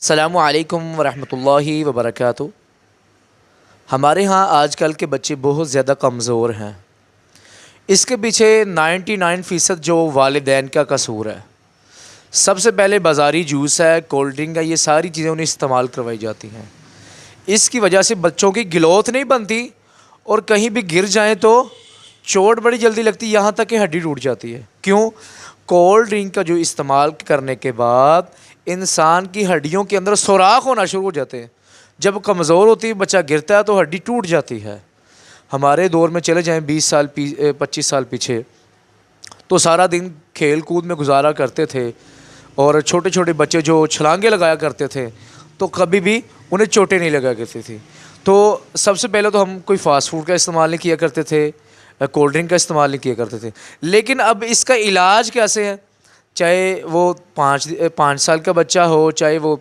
अस्सलामुअलैकुम वरहमतुल्लाहि वबरकातुहू। हमारे यहाँ आजकल के बच्चे बहुत ज़्यादा कमज़ोर हैं। इसके पीछे 99% जो वालिदैन का कसूर है। सबसे पहले बाज़ारी जूस है, कोल्ड ड्रिंक है, ये सारी चीज़ें उन्हें इस्तेमाल करवाई जाती हैं। इसकी वजह से बच्चों की ग्रोथ नहीं बनती और कहीं भी गिर जाएँ तो चोट बड़ी जल्दी लगती है, यहाँ तक कि हड्डी टूट जाती है। क्यों? कोल्ड ड्रिंक का जो इस्तेमाल करने के बाद इंसान की हड्डियों के अंदर सुराख होना शुरू हो जाते हैं। जब कमज़ोर होती है, बच्चा गिरता है तो हड्डी टूट जाती है। हमारे दौर में चले जाएं 20 साल 25 साल पीछे, तो सारा दिन खेल कूद में गुजारा करते थे और छोटे छोटे बच्चे जो छलांगे लगाया करते थे तो कभी भी उन्हें चोटें नहीं लगा करती थी। तो सबसे पहले तो हम कोई फ़ास्ट फूड का इस्तेमाल नहीं किया करते थे, कोल्ड ड्रिंक का इस्तेमाल नहीं किया करते थे। लेकिन अब इसका इलाज कैसे है? चाहे वो 5 साल का बच्चा हो, चाहे वो